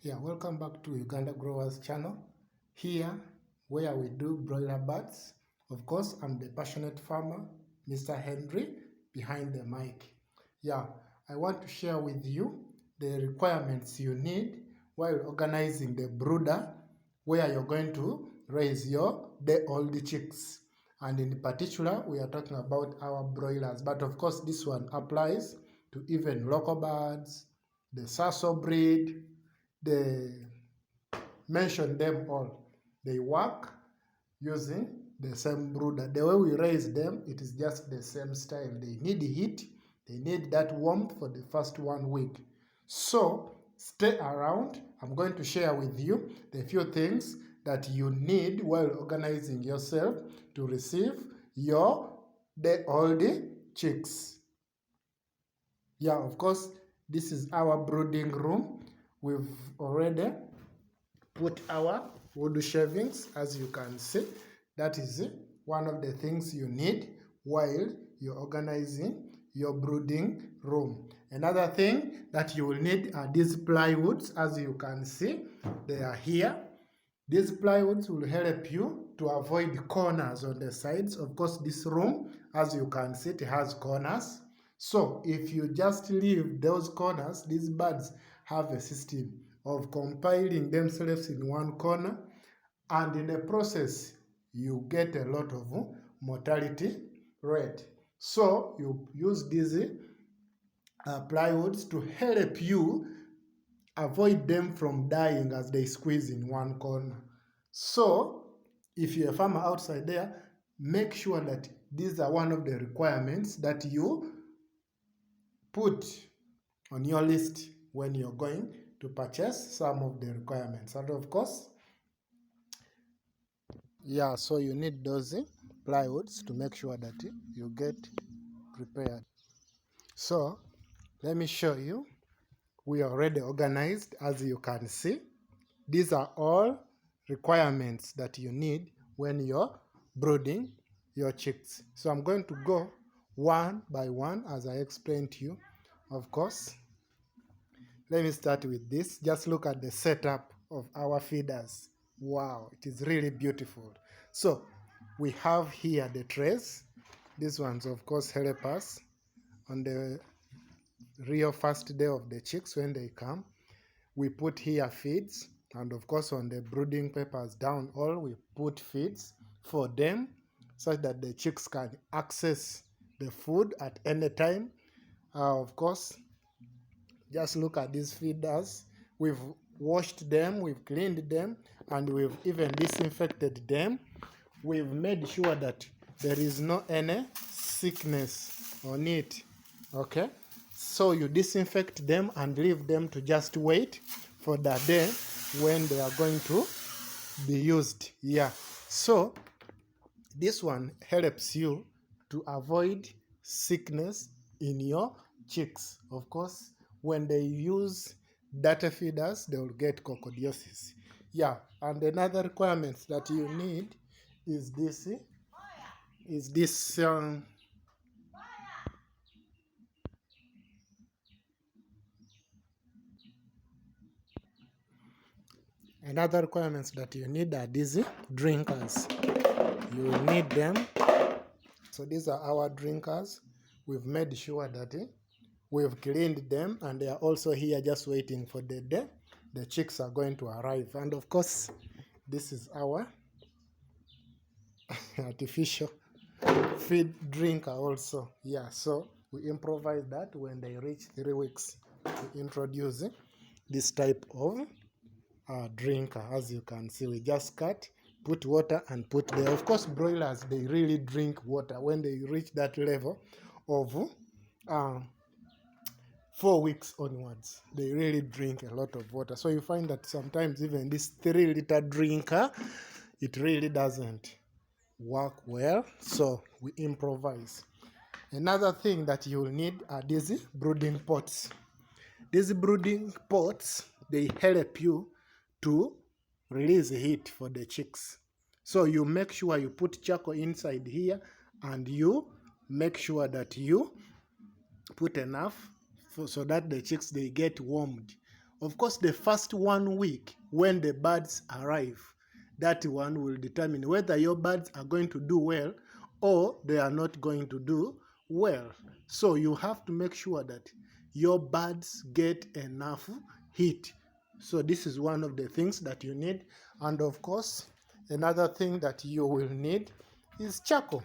Yeah, welcome back to Uganda Growers channel. Here, where we do broiler birds. Of course, I'm the passionate farmer, Mr. Henry, behind the mic. Yeah, I want to share with you the requirements you need while organizing the brooder where you're going to raise your day-old chicks. And in particular, we are talking about our broilers. But of course, this one applies to even local birds, the Sasso breed, they mention them all. They work using the same brooder. The way we raise them, it is just the same style. They need heat, they need that warmth for the first 1 week. So stay around. I'm going to share with you the few things that you need while organizing yourself to receive your day-old chicks. Yeah, of course, this is our brooding room. We've already put our wood shavings, as you can see. That is one of the things you need while you're organizing your brooding room. Another thing that you will need are these plywoods. As you can see, they are here. These plywoods will help you to avoid corners on the sides. Of course, this room, as you can see, it has corners. So if you just leave those corners, these birds have a system of compiling themselves in one corner, and in the process, you get a lot of mortality rate. So you use these plywoods to help you avoid them from dying as they squeeze in one corner. So if you're a farmer outside there, make sure that these are one of the requirements that you put on your list when you're going to purchase some of the requirements. And of course, yeah, so you need those plywoods to make sure that you get prepared. So let me show you. We are already organized, as you can see. These are all requirements that you need when you're brooding your chicks. So I'm going to go one by one as I explained to you. Of course, let me start with this. Just look at the setup of our feeders. Wow, it is really beautiful. So we have here the trays. These ones, of course, help us on the real first day of the chicks when they come. We put here feeds, and of course on the brooding papers down all we put feeds for them such that the chicks can access the food at any time. Of course, just look at these feeders. We've washed them, we've cleaned them, and we've even disinfected them. We've made sure that there is no any sickness on it. Okay, so you disinfect them and leave them to just wait for the day when they are going to be used. Yeah, so this one helps you to avoid sickness in your chicks. Of course, when they use data feeders, they will get coccidiosis. Yeah, and another requirement that you need is this another requirements that you need are these drinkers. You will need them. So these are our drinkers. We've made sure that we've cleaned them, and they are also here just waiting for the day the chicks are going to arrive. And of course, this is our artificial feed drinker also. Yeah, so we improvise that when they reach 3 weeks. We introduce this type of drinker. As you can see, we just cut, put water, and put there. Of course, broilers, they really drink water. When they reach that level of 4 weeks onwards, they really drink a lot of water. So you find that sometimes even this 3-liter drinker, it really doesn't work well. So we improvise. Another thing that you'll need are these brooding pots. These brooding pots, they help you to release heat for the chicks. So you make sure you put charcoal inside here, and you make sure that you put enough so that the chicks, they get warmed Of course, the first 1 week when the birds arrive, that one will determine whether your birds are going to do well or they are not going to do well. So you have to make sure that your birds get enough heat. So this is one of the things that you need. And of course, another thing that you will need is charcoal.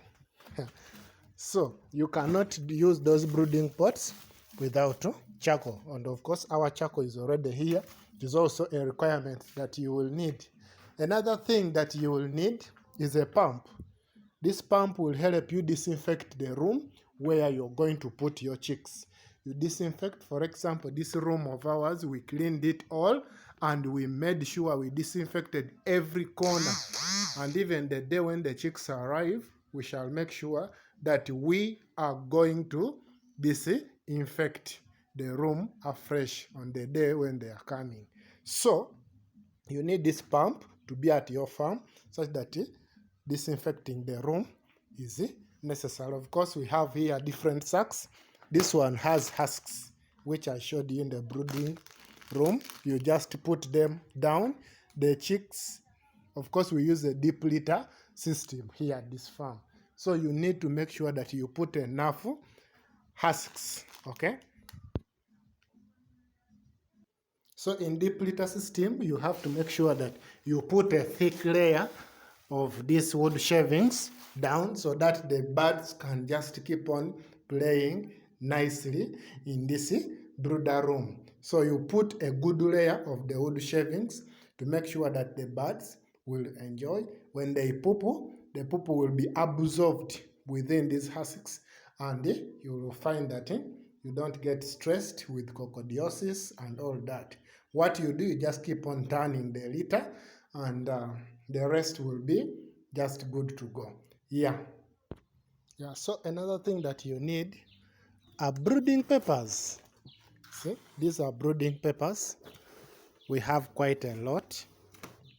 So you cannot use those brooding pots without charcoal. And of course, our charcoal is already here. It is also a requirement that you will need. Another thing that you will need is a pump. This pump will help you disinfect the room where you're going to put your chicks. You disinfect, for example, this room of ours, we cleaned it all and we made sure we disinfected every corner. And even the day when the chicks arrive, we shall make sure that we are going to disinfect the room afresh on the day when they are coming. So you need this pump to be at your farm such that disinfecting the room is necessary. Of course, we have here different sacks. This one has husks, which I showed you in the brooding room. You just put them down. The chicks, of course, we use a deep litter system here at this farm. So you need to make sure that you put enough husks, okay? So in deep litter system, you have to make sure that you put a thick layer of these wood shavings down so that the birds can just keep on playing nicely in this brooder room. So you put a good layer of the wood shavings to make sure that the birds will enjoy. When they poop, the poop will be absorbed within these husks, and you will find that you don't get stressed with coccidiosis and all that. What you do, you just keep on turning the litter and the rest will be just good to go. Yeah. So another thing that you need are brooding peppers. See, these are brooding peppers. We have quite a lot,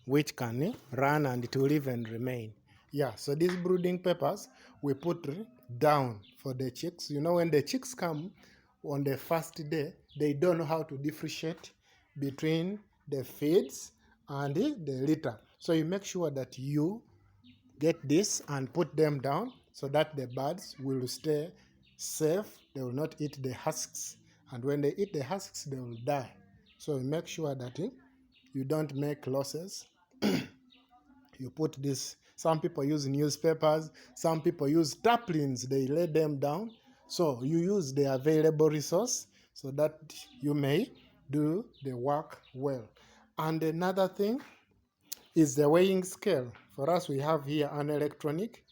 which can run and it will even remain. Yeah, so these brooding peppers we put down for the chicks. You know, when the chicks come on the first day, they don't know how to differentiate between the feeds and the litter. So you make sure that you get this and put them down so that the birds will stay safe. They will not eat the husks, and when they eat the husks, they will die. So you make sure that you don't make losses. You put this, some people use newspapers, some people use tarpaulins, they lay them down. So you use the available resource so that you may do the work well. And another thing is the weighing scale. For us, we have here an electronic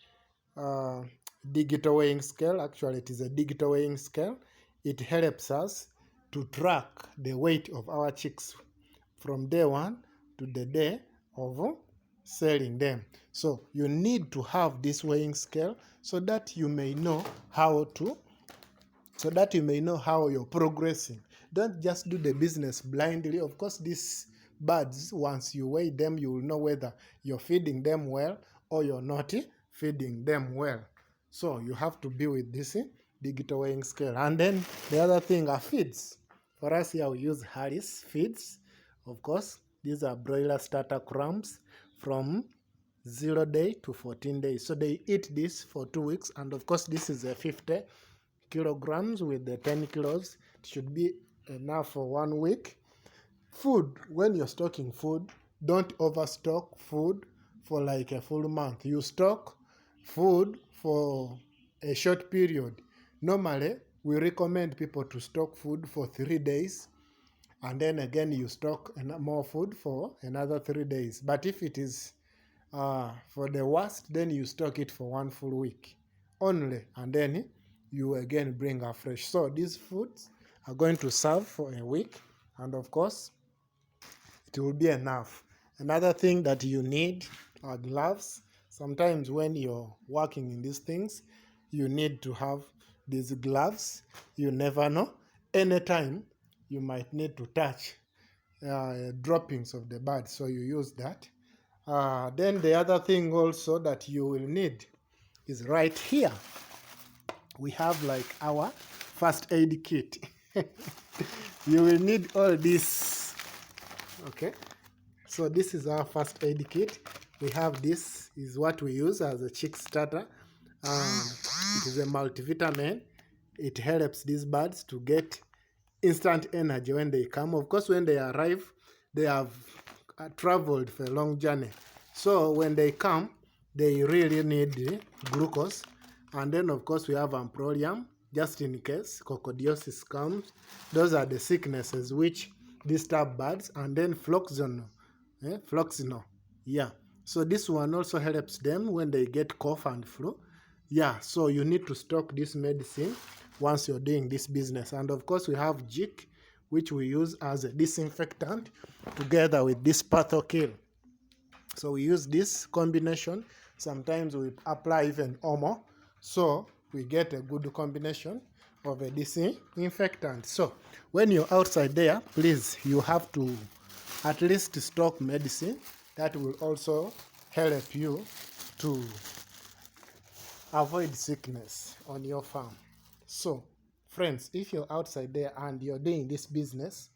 digital weighing scale. Actually, it is a digital weighing scale. It helps us to track the weight of our chicks from day one to the day of selling them. So you need to have this weighing scale so that you may know how you're progressing. Don't just do the business blindly. Of course, these birds, once you weigh them, you will know whether you're feeding them well or you're not feeding them well. So you have to be with this digital weighing scale. And then the other thing are feeds. For us here, we use Harris feeds. Of course, these are broiler starter crumbs from 0 day to 14 days. So they eat this for 2 weeks. And of course, this is a 50 kilograms with the 10 kilos. It should be enough for 1 week. Food, when you're stocking food, don't overstock food for like a full month. You stock food for a short period. Normally, we recommend people to stock food for 3 days, and then again you stock more food for another 3 days. But if it is for the worst, then you stock it for 1 full week only, and then you again bring afresh. So these foods are going to serve for a week, and of course it will be enough. Another thing that you need are gloves. Sometimes when you're working in these things, you need to have these gloves. You never know. Anytime you might need to touch droppings of the bird, so you use that. Then the other thing also that you will need is right here. We have like our first aid kit. You will need all these Okay, so this is our first aid kit. We have this is what we use as a chick starter. It is a multivitamin. It helps these birds to get instant energy when they come. Of course, when they arrive, they have traveled for a long journey. So when they come, they really need glucose. And then, of course, we have amprolium, just in case coccidiosis comes. Those are the sicknesses which disturb birds. And then floxinol, floxinol, yeah. So this one also helps them when they get cough and flu. Yeah, so you need to stock this medicine once you're doing this business. And of course, we have jik, which we use as a disinfectant together with this pathokill. So we use this combination. Sometimes we apply even omo, so we get a good combination of a disinfectant. So when you're outside there, please, you have to at least stock medicine that will also help you to avoid sickness on your farm. So friends, if you're outside there and you're doing this business,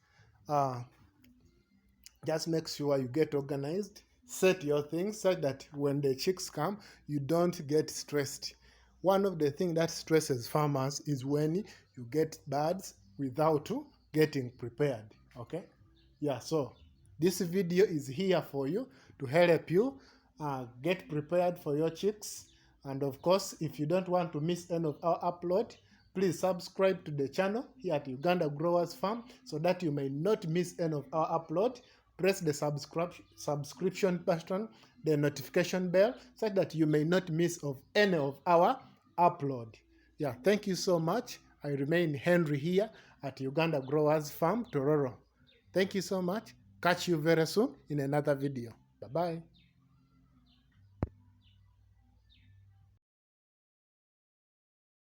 just make sure you get organized, set your things such that when the chicks come, you don't get stressed. One of the things that stresses farmers is when you get birds without getting prepared. Okay, yeah, so this video is here for you to help you get prepared for your chicks. And of course, if you don't want to miss any of our upload, please subscribe to the channel here at Uganda Growers Farm so that you may not miss any of our upload. Press the subscription button, the notification bell, so that you may not miss of any of our upload. Yeah, thank you so much. I remain Henry here at Uganda Growers Farm, Tororo. Thank you so much. Catch you very soon in another video. Bye-bye.